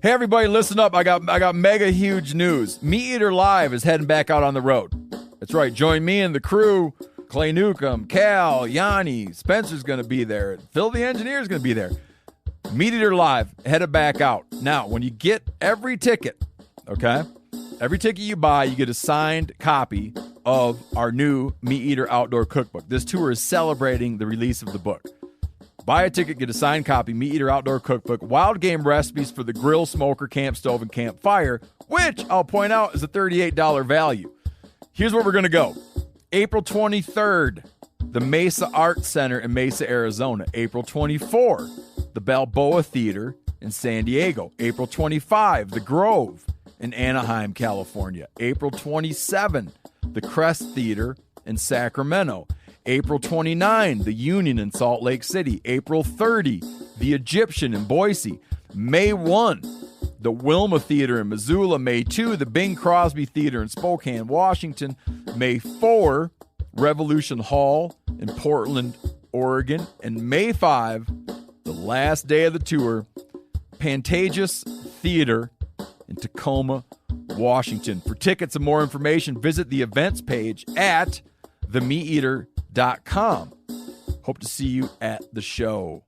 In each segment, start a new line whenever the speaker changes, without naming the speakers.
Hey everybody, listen up. I got mega huge news. Meat Eater Live is heading back out on the road. That's right. Join me and the crew. Clay Newcomb, Cal, Yanni, Spencer's going to be there. Phil the Engineer's going to be there. Meat Eater Live, headed back out. Now, when you get every ticket, okay, every ticket you buy, you get a signed copy of our new Meat Eater Outdoor Cookbook. This tour is celebrating the release of the book. Buy a ticket, get a signed copy, Meat Eater Outdoor Cookbook, wild game recipes for the grill, smoker, camp stove, and campfire, which I'll point out is a $38 value. Here's where we're going to go. April 23rd, the Mesa Art Center in Mesa, Arizona. April 24, the Balboa Theater in San Diego. April 25, the Grove in Anaheim, California. April 27, the Crest Theater in Sacramento. April 29, the Union in Salt Lake City. April 30, the Egyptian in Boise. May 1, the Wilma Theater in Missoula. May 2, the Bing Crosby Theater in Spokane, Washington. May 4, Revolution Hall in Portland, Oregon. And May 5, the last day of the tour, Pantages Theater in Tacoma, Washington. For tickets and more information, visit the events page at themeateater.com. Hope to see you at the show.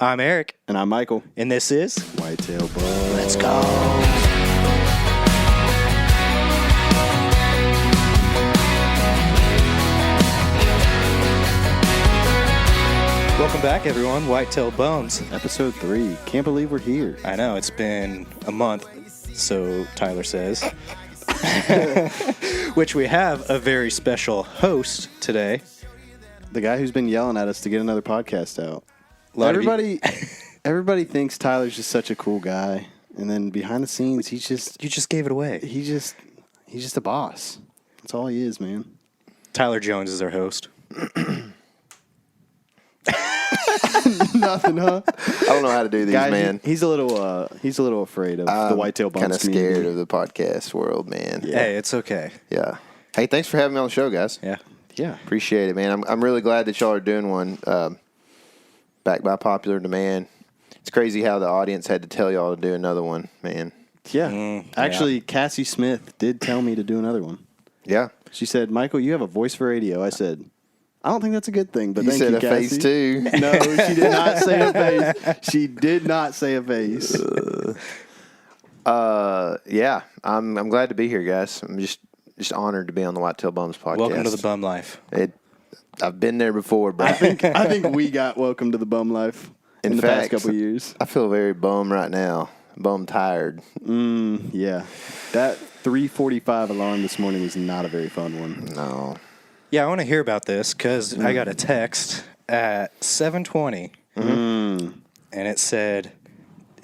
I'm Eric.
And I'm Michael.
And this is
Whitetail Bums.
Let's go. Welcome back, everyone. Whitetail Bums.
Episode 3. Can't believe we're here.
I know, it's been a month, so Tyler says. Which we have a very special host today.
The guy who's been yelling at us to get another podcast out. Everybody thinks Tyler's just such a cool guy. And then behind the scenes,
You just gave it away.
he's just a boss. That's all he is, man.
Tyler Jones is our host.
Nothing, huh?
I don't know how to do these,
Guy,
man.
he's a little afraid of the Whitetail Bums
Kind of
community.
scared of the podcast world, man.
Yeah.
Hey, it's okay.
Yeah. Hey, thanks for having me on the show, guys.
Yeah.
Yeah.
Appreciate it, man. I'm really glad that y'all are doing one back by popular demand. It's crazy how the audience had to tell y'all to do another one, man.
Yeah. Actually, Cassie Smith did tell me to do another one.
Yeah.
She said, Michael, you have a voice for radio. I said, I don't think that's a good thing, but
You
thank
said
you,
a
Cassie.
face, too.
No, she did not say a face. She did not say a face.
Yeah. I'm glad to be here, guys. I'm just honored to be on the Whitetail Bums podcast.
Welcome to the bum life.
I've been there before, bro.
I think we got welcome to the bum life in the past couple of years.
I feel very bum right now. Bum tired.
Yeah. That 3:45 alarm this morning was not a very fun one.
No.
Yeah, I want to hear about this because I got a text at 7:20, and it said,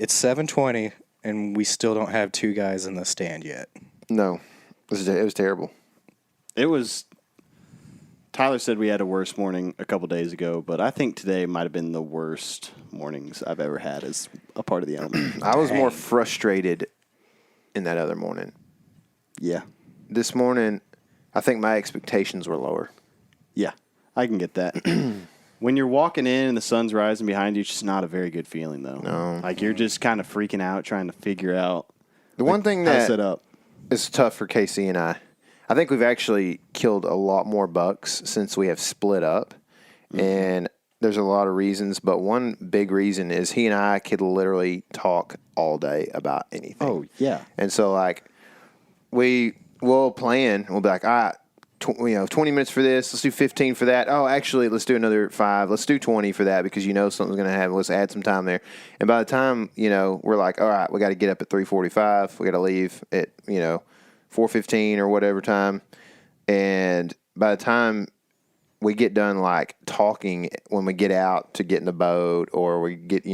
it's 7:20, and we still don't have two guys in the stand yet.
No. It was terrible.
It was. Tyler said we had a worse morning a couple days ago, but I think today might have been the worst mornings I've ever had as a part of the element.
I was more frustrated in that other morning.
Yeah.
This morning, I think my expectations were lower.
Yeah, I can get that. When you're walking in and the sun's rising behind you, it's just not a very good feeling, though.
No.
Like, you're just kind of freaking out, trying to figure out
The one thing
how to
that
set up.
is tough for Casey and I think we've actually killed a lot more bucks since we have split up. And there's a lot of reasons, but one big reason is he and I could literally talk all day about anything.
Oh, yeah.
And so, like, we'll plan. We'll be like, all right, 20 minutes for this. Let's do 15 for that. Oh, actually, let's do another 5. Let's do 20 for that because something's going to happen. Let's add some time there. And by the time, we're like, all right, we got to get up at 3:45. We got to leave at, 4:15 or whatever time. And by the time we get done, like, talking when we get out to get in the boat or we get,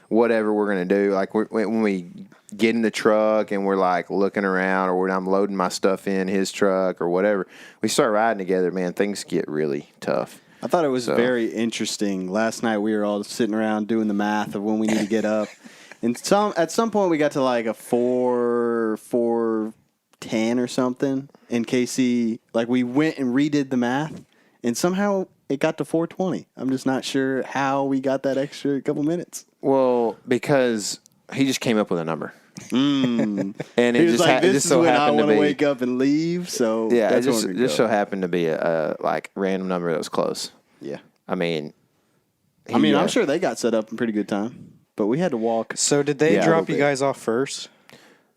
whatever we're going to do, like, when we get in the truck and we're, like, looking around or when I'm loading my stuff in his truck or whatever, we start riding together, man, things get really tough.
I thought it was very interesting. Last night we were all sitting around doing the math of when we need to get up. And at some point we got to, like, a 4:10 or something. And Casey, like, we went and redid the math. And somehow it got to 4:20. I'm just not sure how we got that extra couple minutes.
Well, because he just came up with a number.
Mm.
And
He
it
was
just,
like,
it
this
just
is
so
when I
happened to
want to
be.
wake up and leave. So
Yeah, it
that's
just,
when we go.
so happened to be a like random number that was close.
Yeah.
I mean,
I'm sure they got set up in pretty good time, but we had to walk.
So did they
Yeah, a
drop
little
you
bit.
guys off first?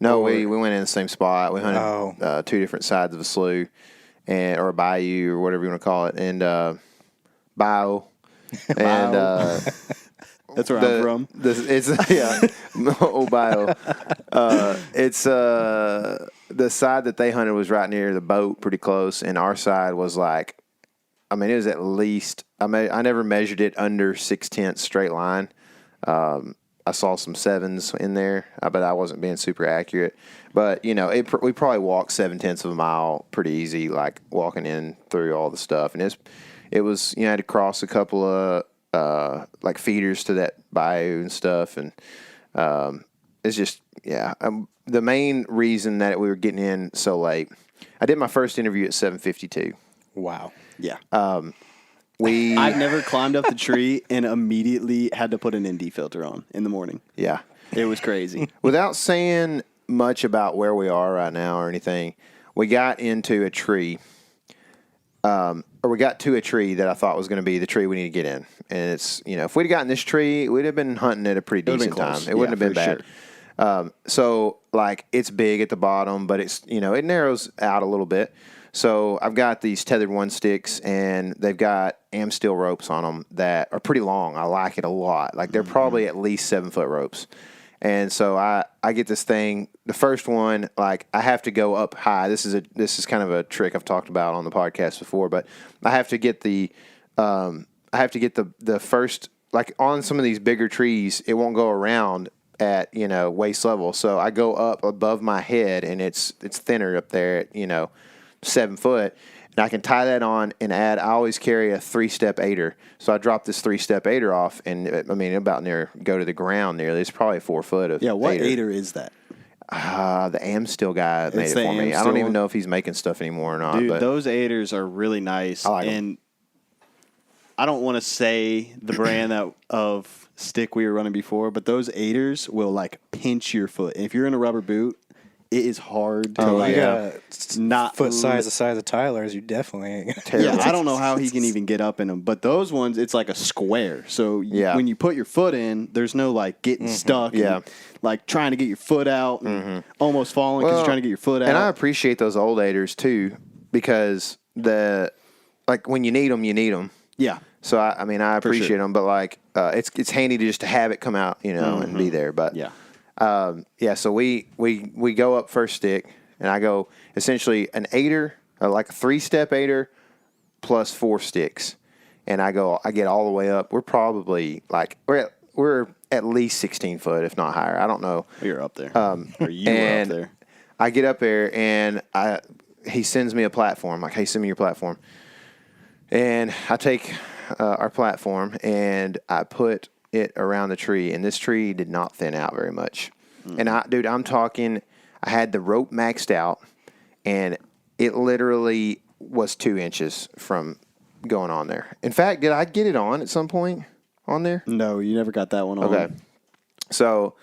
No, we went in the same spot. We hunted
Oh.
two different sides of a slough, or a bayou, or whatever you want to call it, and bio, and
That's where I'm from.
it's bio. It's the side that they hunted was right near the boat, pretty close, and our side was like, I mean, it was at least I never measured it under 6/10 straight line. I saw some 7s in there, but I wasn't being super accurate. But, you know, we probably walked 7/10 of a mile pretty easy, like walking in through all the stuff. And it was, you know, I had to cross a couple of, like, feeders to that bayou and stuff. And it's just, yeah. The main reason that we were getting in so late, I did my first interview at 7:52.
Wow.
Yeah.
I've
never climbed up the tree and immediately had to put an ND filter on in the morning.
Yeah.
It was crazy.
Without saying much about where we are right now or anything, we got into a tree, or we got to a tree that I thought was going to be the tree we need to get in. And it's, you know, if we'd gotten this tree, we'd have been hunting at a pretty decent time. It wouldn't have been bad.
Sure.
So, like, it's big at the bottom, but it's, you know, it narrows out a little bit. So I've got these tethered 1 sticks, and they've got Amsteel ropes on them that are pretty long. I like it a lot. Like, they're probably at least 7-foot ropes. And so I get this thing. The first one, like, I have to go up high. This is kind of a trick I've talked about on the podcast before, but I have to get the first, like, on some of these bigger trees, it won't go around at, you know, waist level. So I go up above my head, and it's thinner up there at, you know, 7 foot, and I can tie that on and add. I always carry a 3-step aider, so I drop this 3-step aider off, and I mean about go to the ground nearly. It's probably 4 foot of
What aider is that?
The Amsteel guy made it for me. I don't even know if he's making stuff anymore or not.
Dude,
but
those aiders are really nice.
I like 'em.
And I don't want to say the brand of stick we were running before, but those aiders will like pinch your foot. And if you're in a rubber boot, it is hard to
You got
not
foot size the size of Tyler's. You definitely ain't.
Yeah, I don't know how he can even get up in them, but those ones, it's like a square. So when you put your foot in, there's no like getting stuck, and, like trying to get your foot out, and almost falling because you're trying to get your foot out.
And I appreciate those old aiders too, because when you need them, you need them.
Yeah.
So I mean, I appreciate them, but like it's handy to have it come out, you know, and be there. But
yeah.
So we go up first stick, and I go essentially an aider, like a 3-step aider, plus 4 sticks, and I get all the way up. We're probably like we're at least 16 foot, if not higher. I don't know.
You're up there, or you were up there.
I get up there, and he sends me a platform. Like, hey, send me your platform, and I take our platform and I put it around the tree, and this tree did not thin out very much. And I'm talking, I had the rope maxed out, and it literally was 2 inches from going on there. In fact, did I get it on at some point on there?
No, you never got that one on.
Okay. So,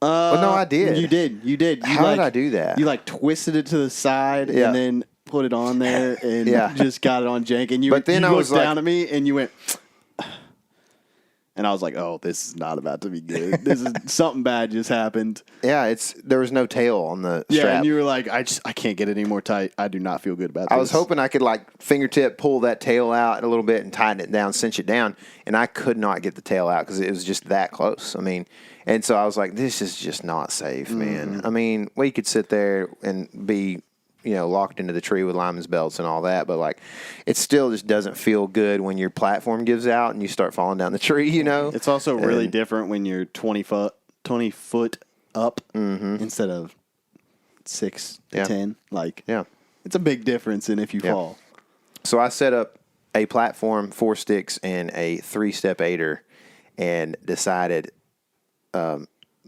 well, no, I did.
You did.
How did I do that?
You like twisted it to the side and then put it on there and just got it on jank. And you looked down at me and you went, and I was like, oh, this is not about to be good. This is something bad just happened.
Yeah, there was no tail on the strap.
Yeah, and you were like, I can't get it any more tight. I do not feel good about this.
I was hoping I could like fingertip pull that tail out a little bit and tighten it down, cinch it down, and I could not get the tail out because it was just that close. I mean, and so I was like, this is just not safe, man. I mean, we could sit there and be, you know, locked into the tree with lineman's belts and all that, but like, it still just doesn't feel good when your platform gives out and you start falling down the tree, you know?
It's also really different when you're 20 foot up instead of 6 to 10. Like, it's a big difference in if you fall.
So I set up a platform, 4 sticks, and a 3-step aider, and decided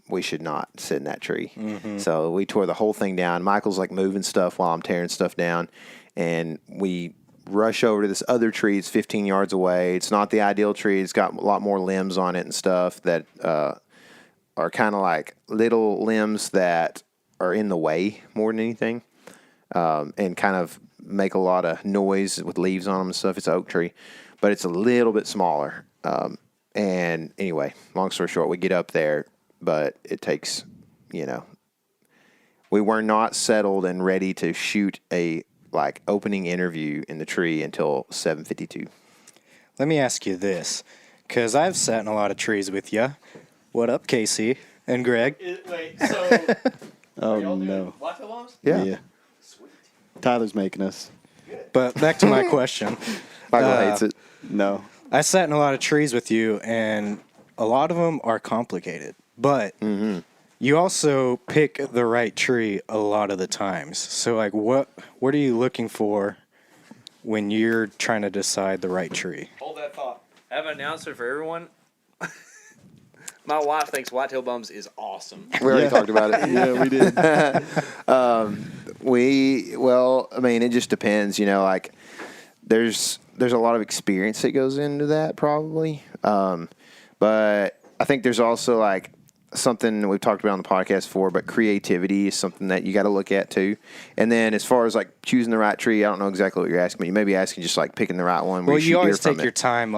we should not sit in that tree. So we tore the whole thing down. Michael's like moving stuff while I'm tearing stuff down, and we rush over to this other tree. It's 15 yards away. It's not the ideal tree. It's got a lot more limbs on it and stuff that are kind of like little limbs that are in the way more than anything, and kind of make a lot of noise with leaves on them and stuff. It's an oak tree, but it's a little bit smaller. And anyway, long story short, we get up there, but it takes, we were not settled and ready to shoot a opening interview in the tree until 7:52.
Let me ask you this, because I've sat in a lot of trees with you. What up, Casey and Greg?
Wait, so
Oh, no.
WHITETAIL BUMS?
Yeah. Sweet. Tyler's making us.
But back to my question.
Michael hates it.
No.
I sat in a lot of trees with you, and a lot of them are complicated. But you also pick the right tree a lot of the times. So, what are you looking for when you're trying to decide the right tree?
Hold that thought. I have an announcement for everyone. My wife thinks WHITETAIL BUMS is awesome.
We already talked about it.
Yeah, we did.
It just depends, there's a lot of experience that goes into that probably. But I think there's also something we've talked about on the podcast before, but creativity is something that you got to look at too. And then as far as choosing the right tree, I don't know exactly what you're asking, but you may be asking just picking the right one.
Well, you always take your time,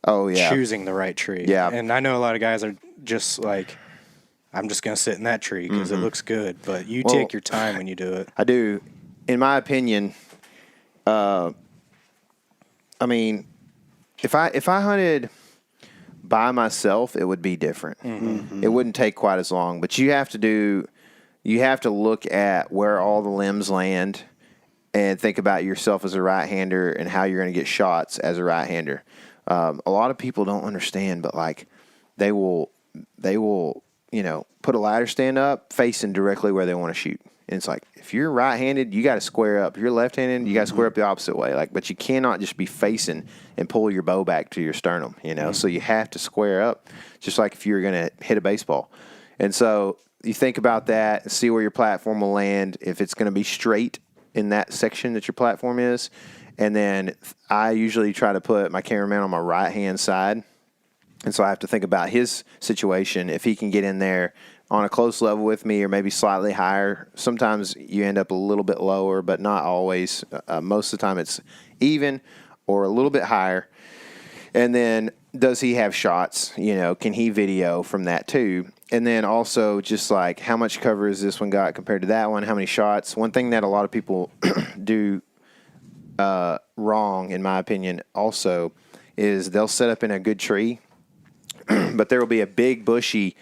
choosing the right tree.
Yeah.
And I know a lot of guys are just I'm just going to sit in that tree because it looks good. But you take your time when you do it.
I do. In my opinion, if I hunted by myself, it would be different. It wouldn't take quite as long. But you have to look at where all the limbs land and think about yourself as a right-hander and how you're going to get shots as a right-hander. A lot of people don't understand, but they will put a ladder stand up facing directly where they want to shoot. And it's if you're right-handed, you got to square up. If you're left-handed, you got to square up the opposite way. But you cannot just be facing and pull your bow back to your sternum, So you have to square up, just like if you're going to hit a baseball. And so you think about that and see where your platform will land, if it's going to be straight in that section that your platform is. And then I usually try to put my cameraman on my right-hand side. And so I have to think about his situation, if he can get in there on a close level with me or maybe slightly higher. Sometimes you end up a little bit lower, but not always. Most of the time it's even or a little bit higher. And then does he have shots? Can he video from that too? And then also just how much cover has this one got compared to that one? How many shots? One thing that a lot of people do wrong, in my opinion, also is they'll set up in a good tree, but there will be a big bushy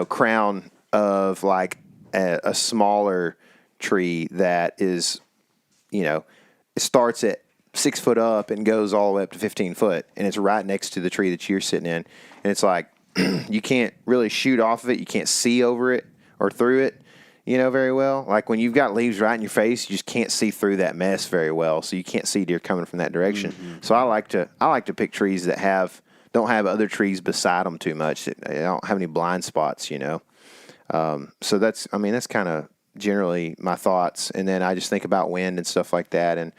crown of a smaller tree that is, it starts at 6 foot up and goes all the way up to 15 foot. And it's right next to the tree that you're sitting in. And it's you can't really shoot off of it. You can't see over it or through it, very well. When you've got leaves right in your face, you just can't see through that mess very well. So you can't see deer coming from that direction. So I like to pick trees that don't have other trees beside them too much. They don't have any blind spots, So that's kind of generally my thoughts. And then I just think about wind and stuff like that. And,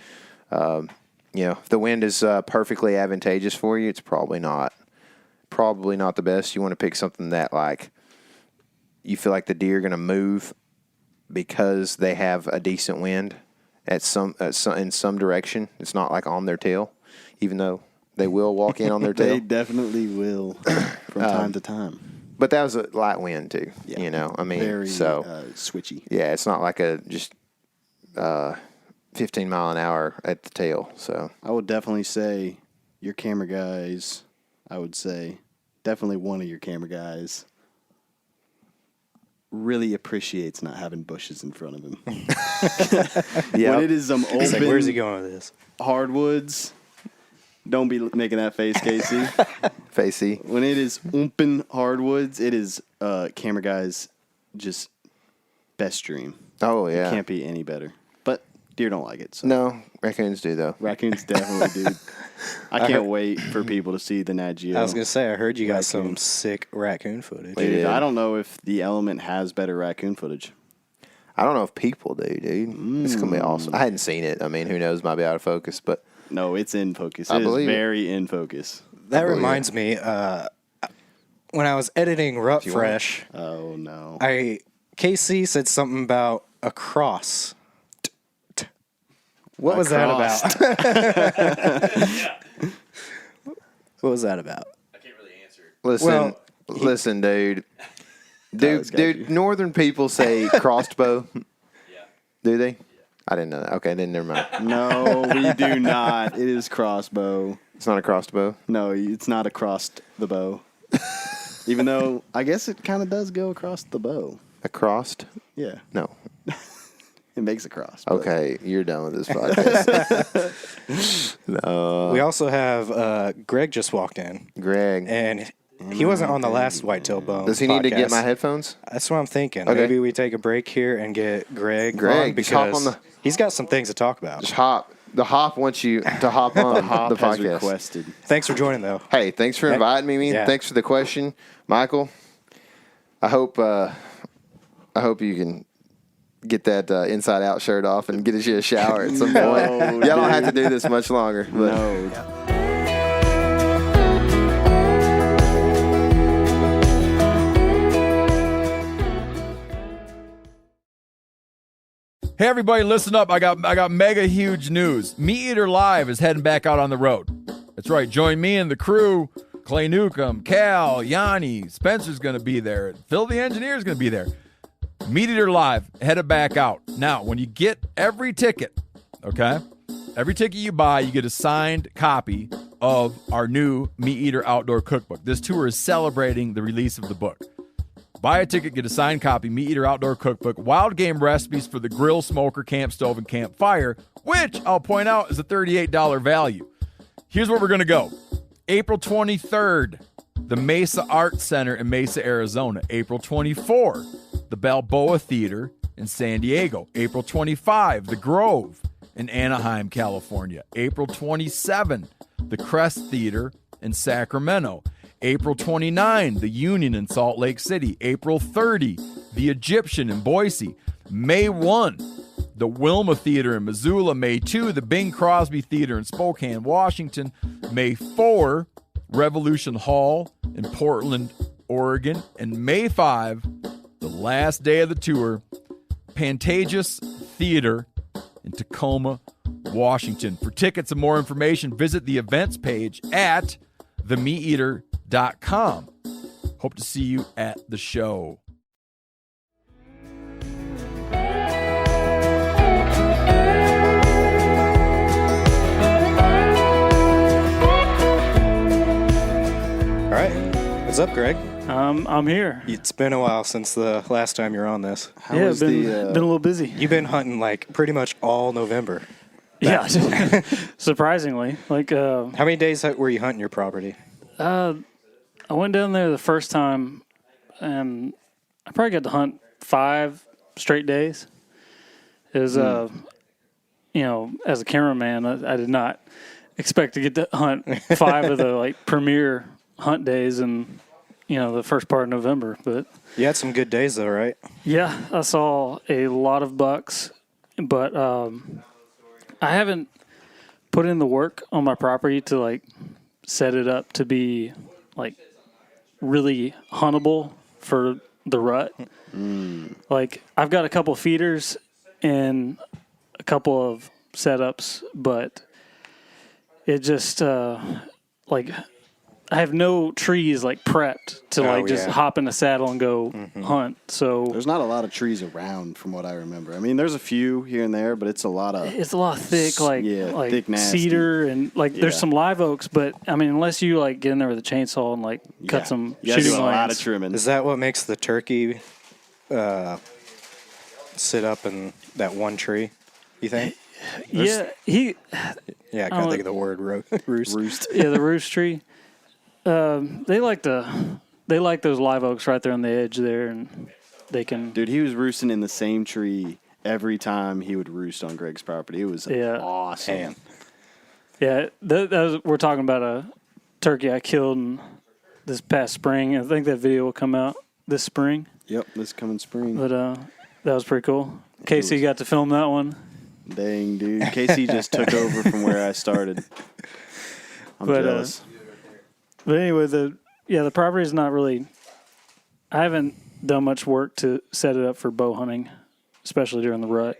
if the wind is perfectly advantageous for you, it's probably not the best. You want to pick something that you feel like the deer are going to move because they have a decent wind in some direction. It's not on their tail, even though they will walk in on their tail.
They definitely will from time to time.
But that was a light wind too.
Yeah.
Very
switchy.
Yeah, it's not just 15 mile an hour at the tail. So
I would definitely say your camera guys. I would say definitely one of your camera guys really appreciates not having bushes in front of him.
yeah,
when it is some open,
where's he going with this?
Hardwoods. Don't be making that face, Casey.
Facey.
When it is open hardwoods, it is camera guys just best dream.
Oh yeah,
It can't be any better. But deer don't like it. So.
No, raccoons do though.
Raccoons definitely do. I can't wait for people to see the Nat Geo.
I was going to say, I heard you got some
Raccoons.
sick raccoon footage.
We did.
I don't know if the Element has better raccoon footage.
I don't know if people do, dude. It's gonna be awesome. I hadn't seen it. Who knows? Might be out of focus, but
No, it's in focus.
I
It is
believe it.
very in focus.
That reminds me, when I was editing Rut Fresh,
Oh no.
KC said something about a cross. What
A
was
cross.
that about? What was that about?
I can't really answer.
Listen,
Well,
listen, dude.
Tyler's got
Dude,
you.
northern people say crossbow.
Yeah.
Do they? I didn't know that. Okay, then never mind.
No, we do not. It is crossbow.
It's not a crossbow.
No, it's not across the bow. Even though I guess it kind of does go across the bow.
A crossed?
Yeah,
No.
it makes a cross. but-
Okay, you're done with this podcast.
We also have Greg just walked in,
Greg,
and he wasn't on the last Whitetail Bums.
does he need to get
podcast.
my headphones?
That's what I'm thinking.
Okay.
Maybe we take a break here and get Greg
Greg,
on
just hop
because
on the-
he's got some things to talk about.
Just hop. The hop wants you to hop on
Hop
the
has
podcast.
requested.
Thanks for joining, though.
Hey, thanks for inviting me.
Yeah.
Thanks for the question, Michael. I hope you can get that inside out shirt off and get you a shower at some point. Y'all don't have to do this much longer. But
No.
Hey everybody, listen up. I got mega huge news. Meat Eater Live is heading back out on the road. That's right. Join me and the crew. Clay Newcomb, Cal, Yanni, Spencer's going to be there. Phil the engineer's going to be there. Meat Eater Live headed back out. Now, when you get every ticket, okay? Every ticket you buy, you get a signed copy of our new Meat Eater Outdoor Cookbook. This tour is celebrating the release of the book. Buy a ticket, get a signed copy, Meat Eater Outdoor Cookbook, wild game recipes for the grill, smoker, camp stove, and campfire, which I'll point out is a $38 value. Here's where we're going to go. April 23rd, the Mesa Art Center in Mesa, Arizona. April 24, the Balboa Theater in San Diego. April 25, the Grove in Anaheim, California. April 27, the Crest Theater in Sacramento. April 29, the Union in Salt Lake City. April 30, the Egyptian in Boise. May 1, the Wilma Theater in Missoula. May 2, the Bing Crosby Theater in Spokane, Washington. May 4, Revolution Hall in Portland, Oregon. And May 5, the last day of the tour, Pantages Theater in Tacoma, Washington. For tickets and more information, visit the events page at themeateater.com. Hope to see you at the show.
All right. What's up, Greg?
I'm here.
It's been a while since the last time you were on this.
How
Yeah,
was
been
the?
been a little busy.
You've been hunting like pretty much all November.
Yeah, surprisingly. Like,
How many days were you hunting your property?
I went down there the first time, and I probably got to hunt 5 straight days. It was, you know, as a cameraman, I did not expect to get to hunt 5 of the like premier hunt days in, you know, the first part of November. But
You had some good days though, right?
yeah, I saw a lot of bucks, but I haven't put in the work on my property to like set it up to be like really huntable for the rut. Like I've got a couple feeders and a couple of setups, but it just like I have no trees like prepped to like just
yeah.
hop in a saddle and go hunt. So
There's not a lot of trees around, from what I remember. I mean, there's a few here and there, but it's a lot of.
it's a lot thick, like
thick, nasty.
cedar and like there's
Yeah.
some live oaks, but I mean, unless you like get in there with a chainsaw and like cut
Yeah.
some
You gotta
shooting
do a lot
lines.
of trimming.
Is that what makes the turkey sit up in that one tree? You think?
Yeah,
Yeah, I can't think of the word roost.
yeah, the roost tree. They like those live oaks right there on the edge there, and they can.
Dude, he was roosting in the same tree every time he would roost on Greg's property. It was
Yeah.
awesome.
Man.
Yeah, we're talking about a turkey I killed in this past spring. I think that video will come out this spring,
Yep, this coming spring.
but that was pretty cool. Casey got to film that one.
Dang, dude. Casey just took over from where I started. I'm
But,
jealous.
But anyway, the property is not really. I haven't done much work to set it up for bow hunting, especially during the rut,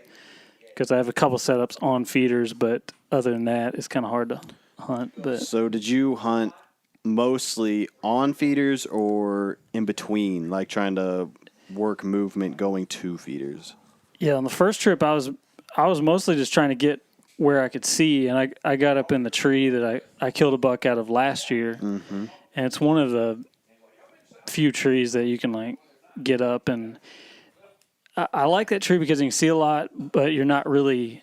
because I have a couple setups on feeders, but other than that, it's kind of hard to hunt. But
So did you hunt mostly on feeders or in between, like trying to work movement going to feeders?
yeah, on the first trip, I was mostly just trying to get where I could see, and I got up in the tree that I killed a buck out of last year, and it's one of the few trees that you can like get up, and I like that tree because you can see a lot, but you're not really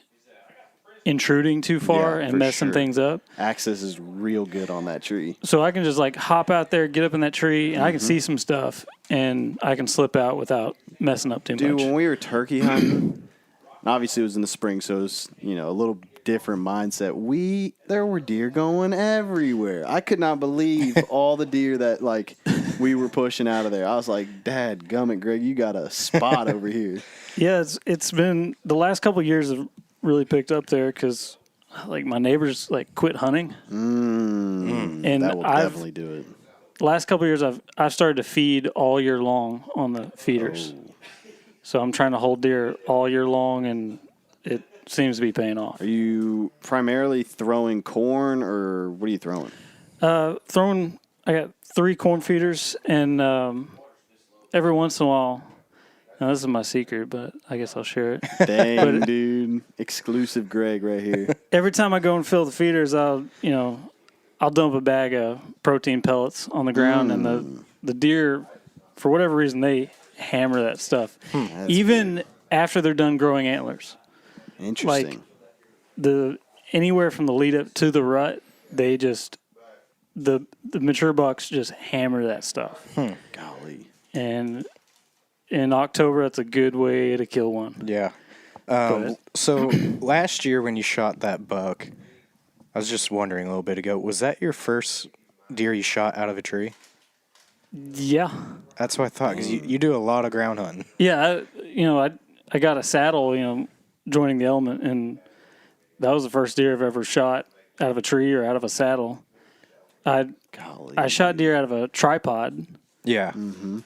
intruding too far
Yeah,
and
for
messing
sure.
things up.
Access is real good on that tree.
So I can just like hop out there, get up in that tree, and I can see some stuff, and I can slip out without messing up too
Dude,
much.
when we were turkey hunting, obviously it was in the spring, so it was, a little different mindset. There were deer going everywhere. I could not believe all the deer that like we were pushing out of there. I was like, Dad, gummit, Greg, you got a spot over here.
Yeah, it's been the last couple of years have really picked up there because like my neighbors like quit hunting, and
That will
I've
definitely do it.
last couple of years I've started to feed all year long on the feeders. So I'm trying to hold deer all year long, and it seems to be paying off.
Are you primarily throwing corn, or what are you throwing?
I got 3 corn feeders, and every once in a while, now this is my secret, but I guess I'll share it.
Dang, dude. Exclusive Greg right here.
Every time I go and fill the feeders, I'll dump a bag of protein pellets on the ground, and the deer, for whatever reason, they hammer that stuff. Even after they're done growing antlers.
Interesting.
Anywhere from the lead up to the rut, they just the mature bucks just hammer that stuff.
Golly.
And in October, that's a good way to kill one.
Yeah. So last year when you shot that buck, I was just wondering a little bit ago, was that your first deer you shot out of a tree?
Yeah.
That's what I thought, because you do a lot of ground hunting.
Yeah, I got a saddle, joining the element, and that was the first deer I've ever shot out of a tree or out of a saddle. I shot deer out of a tripod.
Yeah.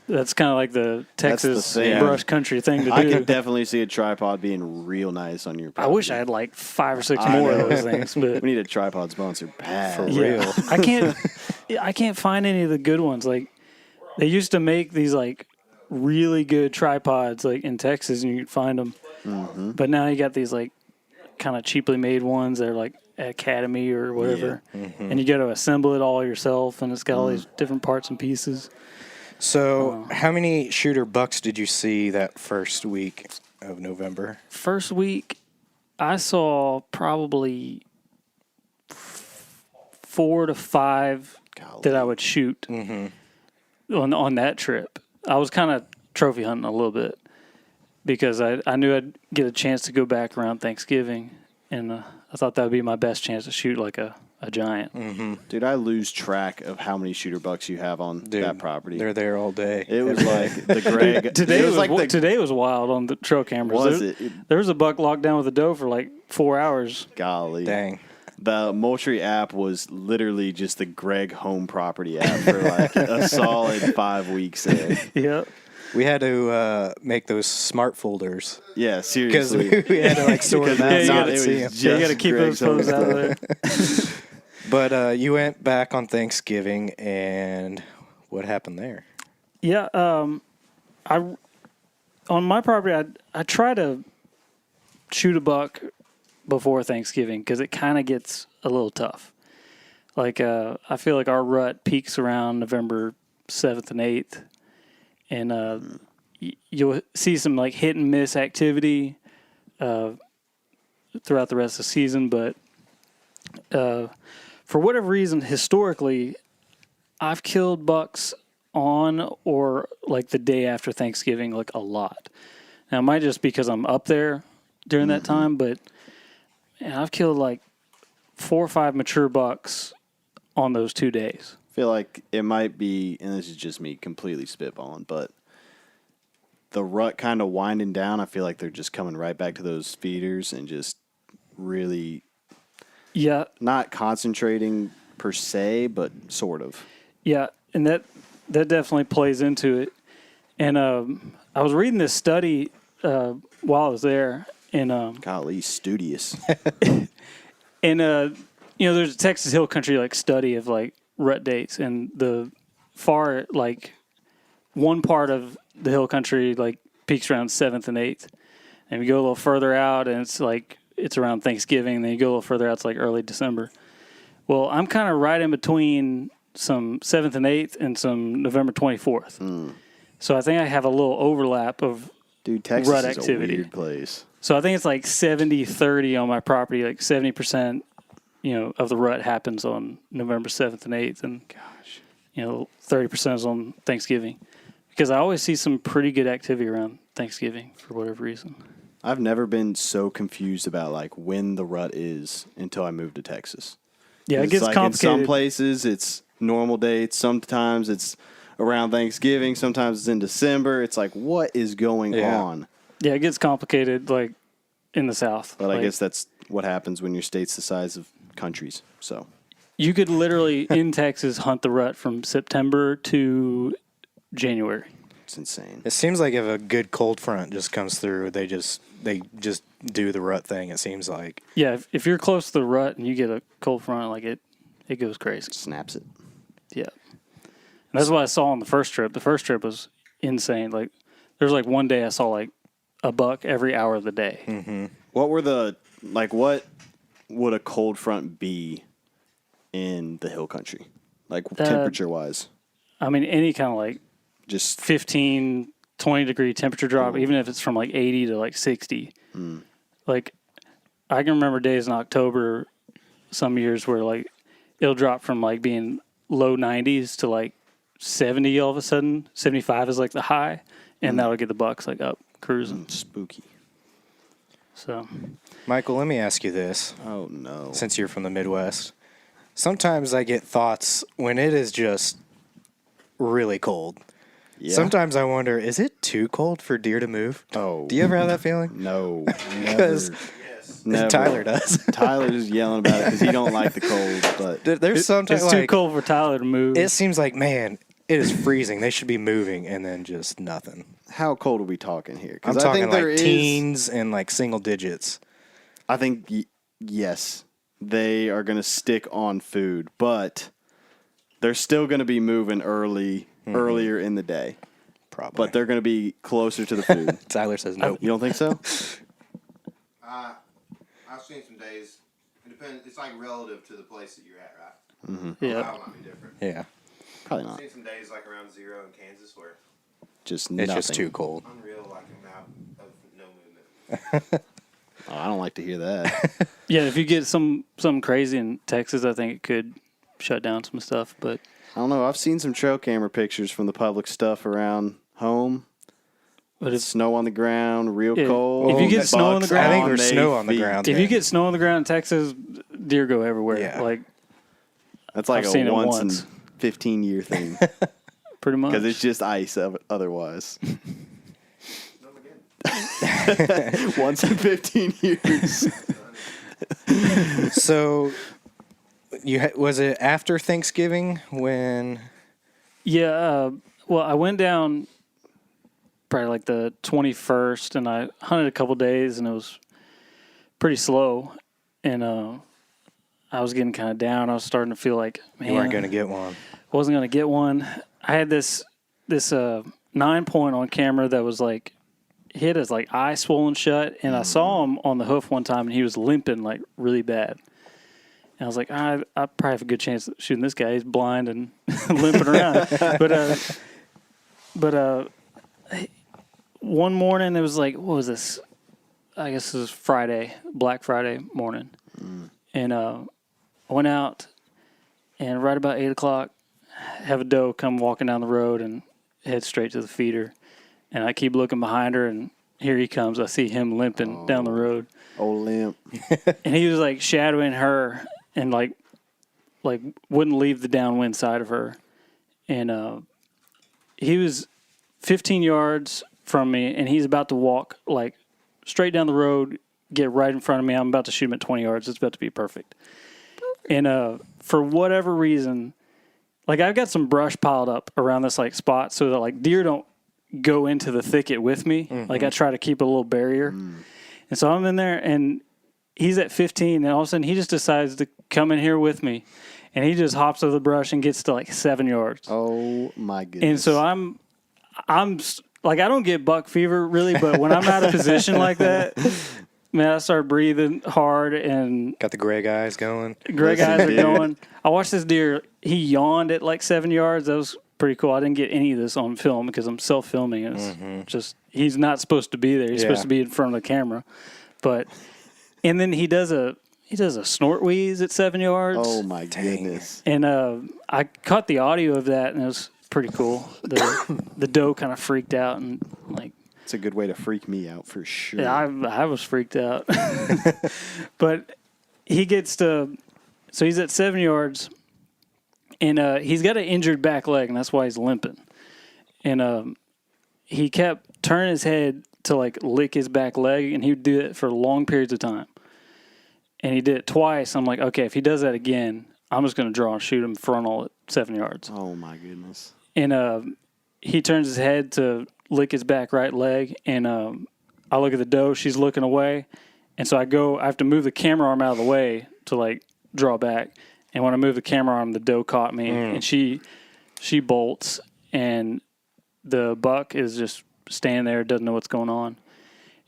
That's kind of like the Texas
thing.
brush country thing to do.
I could definitely see a tripod being real nice on your
I
property.
wish I had like 5 or 6 more of those things, but
We need a tripod sponsor bad.
For real.
I can't find any of the good ones. Like they used to make these like really good tripods like in Texas, and you could find them. But now you got these like kind of cheaply made ones that are like at Academy or whatever, and you got to assemble it all yourself, and it's got all these different parts and pieces.
So how many shooter bucks did you see that first week of November?
First week, I saw probably 4 to 5 that I would shoot on that trip. I was kind of trophy hunting a little bit because I knew I'd get a chance to go back around Thanksgiving, and I thought that would be my best chance to shoot like a giant.
Dude, I lose track of how many shooter bucks you have on that property.
They're there all day.
It was like the Greg.
Today was wild on the trail cameras.
Was
There was a buck locked down with a doe for like 4 hours.
Golly.
Dang.
The Moultrie app was literally just the Greg home property app for like a solid 5 weeks there.
Yep.
We had to make those smart folders
Yeah,
because
seriously.
we had to like sort them out.
you
so
gotta-
you could see 'em.
You got to keep those photos out of there.
But you went back on Thanksgiving, and what happened there?
Yeah, on my property, I try to shoot a buck before Thanksgiving because it kind of gets a little tough. Like I feel like our rut peaks around November 7th and 8th, and you'll see some like hit and miss activity throughout the rest of the season. But for whatever reason, historically, I've killed bucks on or like the day after Thanksgiving, like a lot. Now, it might just because I'm up there during that time, but man, I've killed like 4 or 5 mature bucks on those 2 days.
I feel like it might be, and this is just me completely spitballing, but the rut kind of winding down. I feel like they're just coming right back to those feeders and just really
Yeah,
not concentrating per se, but sort of.
yeah. and that definitely plays into it. And I was reading this study while I was there, and
Golly, studious.
and there's a Texas Hill Country like study of like rut dates, and the far like one part of the Hill Country like peaks around 7th and 8th, and we go a little further out, and it's around Thanksgiving. And then you go a little further out, it's like early December. Well, I'm kind of right in between some 7th and 8th and some November 24th. So I think I have a little overlap of
Texas
rut
is
activity.
a weird place.
So I think it's like 70-30 on my property. Like 70%, of the rut happens on November 7th and 8th, and 30% is on Thanksgiving. Because I always see some pretty good activity around Thanksgiving for whatever reason.
I've never been so confused about like when the rut is until I moved to Texas.
Yeah, it
It's
gets
like
complicated.
in some places it's normal dates. Sometimes it's around Thanksgiving. Sometimes it's in December. It's like, what is going on?
Yeah, it gets complicated, like in the South.
But
like,
I guess that's what happens when your state's the size of countries. So
you could literally in Texas hunt the rut from September to January.
it's insane.
It seems like if a good cold front just comes through, they just do the rut thing. It seems like.
Yeah, if you're close to the rut and you get a cold front, like it goes crazy.
Snaps it.
Yeah. And that's what I saw on the first trip. The first trip was insane. Like there's like one day I saw like a buck every hour of the day.
Mm-hmm.
What what would a cold front be in the hill country? Like temperature wise?
I mean, any kind of like
Just
15, 20 degree temperature drop, even if it's from like 80 to like 60. Like I can remember days in October, some years where like it'll drop from like being low 90s to like 70 all of a sudden. 75 is like the high, and that'll get the bucks like up cruising.
spooky.
So
Michael, let me ask you this.
Oh no.
Since you're from the Midwest, sometimes I get thoughts when it is just really cold.
Yeah.
Sometimes I wonder, is it too cold for deer to move?
Oh.
Do you ever have that feeling?
No.
Because
Never.
Tyler does.
Tyler's yelling about it because he don't like the cold. But
There's sometimes
it's too
like
cold for Tyler to move.
it seems like, man, it is freezing. They should be moving, and then just nothing.
how cold are we talking here?
I'm
I
talking
think there
like
is-
teens and like single digits.
I think yes, they are going to stick on food, but they're still going to be moving earlier in the day.
Probably.
But they're going to be closer to the food.
Tyler says no.
You don't think so?
I've seen some days. It depends. It's like relative to the place that you're at, right?
Yeah.
Ohio might be different.
Yeah.
Probably
I've
not.
seen some days like around 0 in Kansas where
Just
It's
nothing.
just too cold.
unreal, like amount of no movement.
Oh, I don't like to hear that.
Yeah, if you get something crazy in Texas, I think it could shut down some stuff. But
I don't know. I've seen some trail camera pictures from the public stuff around home.
if
Snow on the ground, real
Yeah.
cold.
If you get snow on the
bucks
ground-
I think there's
they
snow on the
feed.
ground.
if you get snow on the ground in Texas, deer go everywhere.
Yeah.
Like
That's like
I've seen
a
it
once in
once.
15-year thing
pretty much.
because it's just ice otherwise. Once in 15 years.
So, was it after Thanksgiving when?
Yeah, well, I went down probably like the 21st, and I hunted a couple days, and it was pretty slow. And I was getting kind of down. I was starting to feel like, man,
You weren't going to get one.
I wasn't going to get one. I had this 9-point on camera that was like, he had his like eye swollen shut, and I saw him on the hoof one time, and he was limping like really bad. And I was like, I probably have a good chance of shooting this guy. He's blind and limping around. But one morning it was like, what was this? I guess it was Friday, Black Friday morning. And I went out, and right about 8 o'clock, have a doe come walking down the road and head straight to the feeder. And I keep looking behind her, and here he comes. I see him limping down the road.
Old limp.
And he was like shadowing her and like wouldn't leave the downwind side of her. And he was 15 yards from me, and he's about to walk like straight down the road, get right in front of me. I'm about to shoot him at 20 yards. It's about to be perfect. And for whatever reason, like I've got some brush piled up around this like spot so that like deer don't go into the thicket with me. Like I try to keep a little barrier. And so I'm in there and he's at 15 and all of a sudden he just decides to come in here with me. And he just hops over the brush and gets to like 7 yards.
Oh my goodness.
And so I'm like, I don't get buck fever really, but when I'm out of position like that, man, I start breathing hard and
Got the Greg eyes going.
Greg eyes are going. I watched this deer. He yawned at like 7 yards. That was pretty cool. I didn't get any of this on film because I'm self-filming. It's just, he's not supposed to be there. He's supposed to be in front of the camera. But, and then he does a snort wheeze at 7 yards.
Oh my goodness.
And I caught the audio of that and it was pretty cool. The doe kind of freaked out and like,
It's a good way to freak me out for sure.
yeah, I was freaked out. But he gets to, so he's at 7 yards, and he's got an injured back leg, and that's why he's limping. And he kept turning his head to like lick his back leg, and he would do it for long periods of time. And he did it twice. I'm like, okay, if he does that again, I'm just going to draw and shoot him frontal at 7 yards.
Oh my goodness.
And he turns his head to lick his back right leg, and I look at the doe. She's looking away, and so I have to move the camera arm out of the way to like draw back. And when I move the camera arm, the doe caught me, and she bolts, and the buck is just standing there, doesn't know what's going on.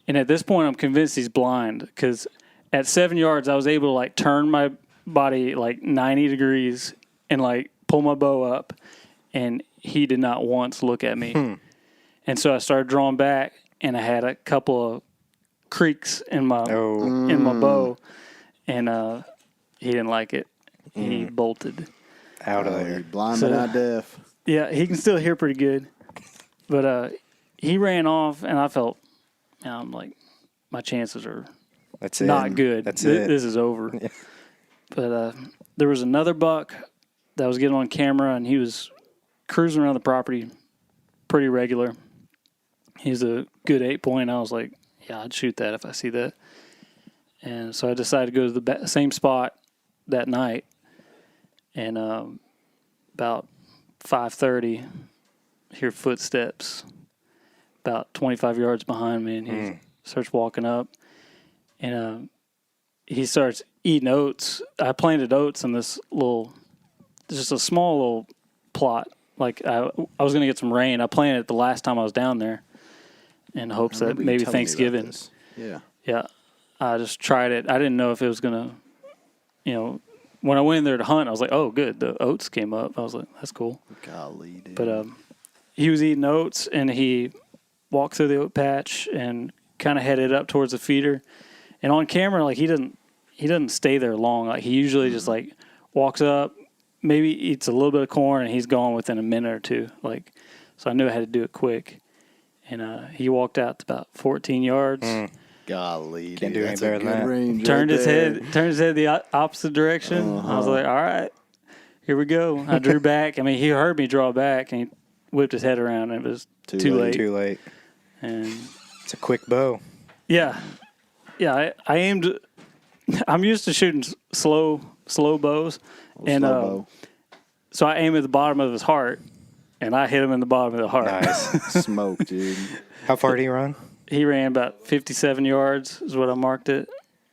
And at this point, I'm convinced he's blind because at 7 yards, I was able to like turn my body like 90 degrees and like pull my bow up, and he did not once look at me. And so I started drawing back, and I had a couple of creaks in my bow, and he didn't like it. He bolted
Out of there.
Blind but not deaf.
Yeah, he can still hear pretty good, but he ran off, and I felt, I'm like, my chances are
That's it.
not good.
That's it.
This is over.
Yeah.
But there was another buck that was getting on camera, and he was cruising around the property pretty regular. He's a good 8-point. I was like, yeah, I'd shoot that if I see that. And so I decided to go to the same spot that night. And about 5:30, hear footsteps about 25 yards behind me, and he starts walking up. And he starts eating oats. I planted oats in this just a small little plot. Like I was going to get some rain. I planted it the last time I was down there in hopes that maybe Thanksgiving.
Yeah.
Yeah. I just tried it. I didn't know if it was going to, when I went in there to hunt, I was like, oh, good. The oats came up. I was like, that's cool.
Golly, dude.
But he was eating oats, and he walked through the oat patch and kind of headed up towards the feeder. And on camera, like he doesn't stay there long. Like he usually just like walks up, maybe eats a little bit of corn, and he's gone within a minute or two. Like, so I knew I had to do it quick. And he walked out to about 14 yards.
Golly,
Can't
dude,
do any
that's
better
a
than
good
that.
range
Turned
right
his
there.
head the opposite direction. I was like, all right, here we go. I drew back. I mean, he heard me draw back, and he whipped his head around, and it was too late.
Too late.
And
It's a quick bow.
yeah, I aimed. I'm used to shooting slow bows, and
Slow bow.
so I aimed at the bottom of his heart, and I hit him in the bottom of the heart.
Nice.
Smoke, dude.
How far did he run?
He ran about 57 yards is what I marked it,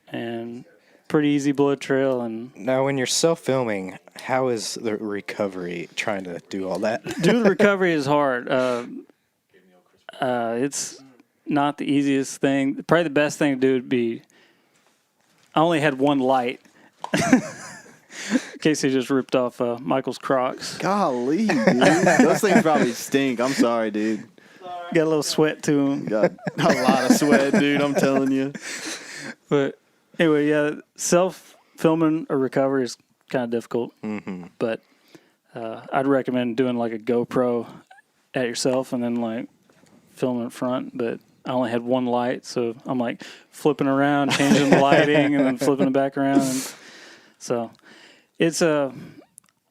and pretty easy blood trail. And
Now, when you're self-filming, how is the recovery trying to do all that?
doing the recovery is hard. It's not the easiest thing. Probably the best thing to do would be, I only had one light. Casey just ripped off Michael's Crocs.
Golly, dude. Those things probably stink. I'm sorry, dude.
Got a little sweat to him.
Got a lot of sweat, dude. I'm telling you.
But anyway, yeah, self-filming a recovery is kind of difficult.
Mm-hmm.
But I'd recommend doing like a GoPro at yourself and then like filming in front. But I only had one light, so I'm like flipping around, changing the lighting, and then flipping it back around. And so it's I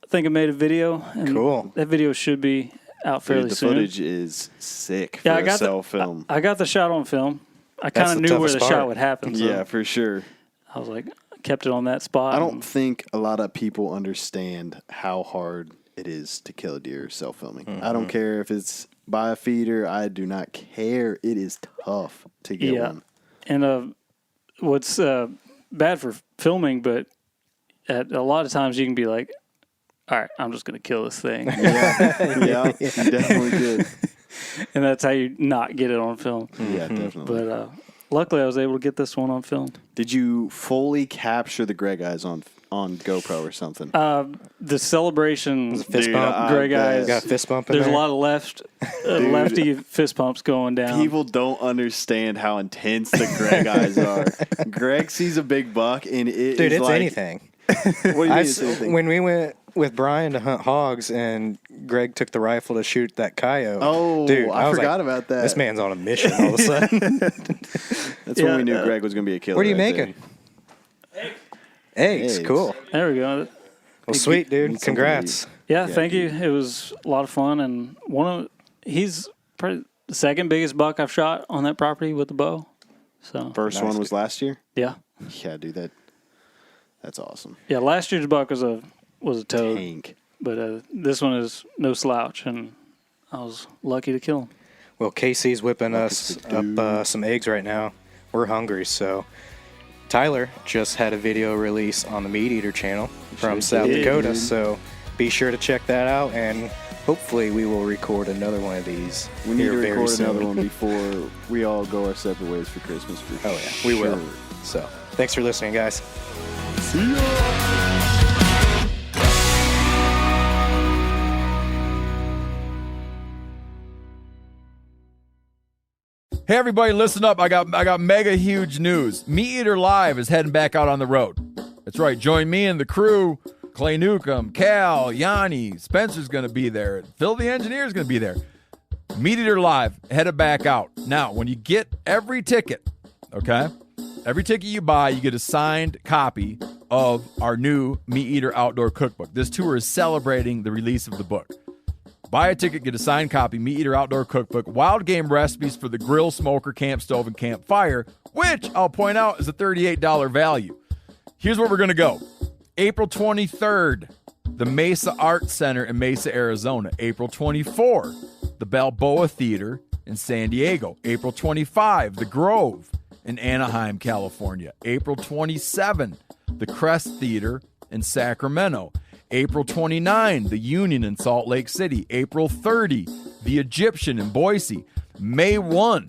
think I made a video. And
Cool.
That video should be out fairly
Dude, the
soon.
footage is sick for
Yeah, I
a
got
self-film.
I got the shot on film. I
That's
kind of
the
knew where
toughest
the shot
part.
would happen. So
Yeah, for sure.
I was like, kept it on that spot.
I don't think a lot of people understand how hard it is to kill a deer self-filming. I don't care if it's by a feeder. I do not care. It is tough to get one.
And what's bad for filming, but at a lot of times you can be like, all right, I'm just going to kill this thing.
Yeah, you definitely did.
And that's how you not get it on film.
Yeah, definitely.
But luckily I was able to get this one on film.
Did you fully capture the Greg eyes on GoPro or something?
The celebration,
Fist bump.
Greg eyes.
Got a fist bump in
There's
there.
a lot of lefty fist pumps going down.
People don't understand how intense the Greg eyes are. Greg sees a big buck and
Dude,
is
it's
like,
anything.
What do you mean it's anything?
When we went with Brian to hunt hogs and Greg took the rifle to shoot that coyote.
Oh,
dude,
I
was
forgot
like,
about that.
This man's on a mission all of a sudden.
That's when we knew Greg was going to be a killer.
What are you
that
making?
day.
Eggs. Cool.
There we go.
Well, sweet, dude.
need something to
Congrats.
Yeah, thank you. It was a lot of fun, and he's probably the second biggest buck I've shot on that property with the bow. So
First one was last year?
yeah,
Yeah, dude, that's awesome.
yeah. Last year's buck was a toad,
Tank.
but this one is no slouch, and I was lucky to kill him.
Well, Casey's whipping us up some eggs right now. We're hungry, so Tyler just had a video release on the Meat Eater channel from South Dakota,
dude.
so be sure to check that out, and hopefully we will record another one of these.
We need
here
to
very
record
soon.
another one before we all go our separate ways for Christmas. For
Oh yeah, we will. So thanks for listening, guys.
Hey everybody, listen up. I got mega huge news. Meat Eater Live is heading back out on the road. That's right. Join me and the crew. Clay Newcomb, Cal, Yanni, Spencer's going to be there. Phil the engineer's going to be there. Meat Eater Live headed back out. Now, when you get every ticket, okay? Every ticket you buy, you get a signed copy of our new Meat Eater Outdoor Cookbook. This tour is celebrating the release of the book. Buy a ticket, get a signed copy, Meat Eater Outdoor Cookbook, wild game recipes for the grill, smoker, camp stove, and campfire, which I'll point out is a $38 value. Here's where we're going to go. April 23rd, the Mesa Art Center in Mesa, Arizona. April 24, the Balboa Theater in San Diego. April 25, the Grove in Anaheim, California. April 27, the Crest Theater in Sacramento. April 29, the Union in Salt Lake City. April 30, the Egyptian in Boise. May 1,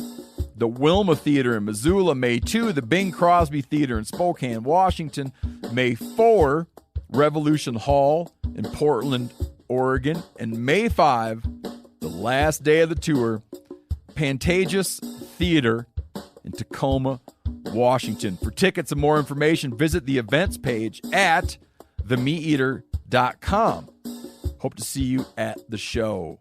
the Wilma Theater in Missoula. May 2, the Bing Crosby Theater in Spokane, Washington. May 4, Revolution Hall in Portland, Oregon. And May 5, the last day of the tour, Pantages Theater in Tacoma, Washington. For tickets and more information, visit the events page at themeateater.com. Hope to see you at the show.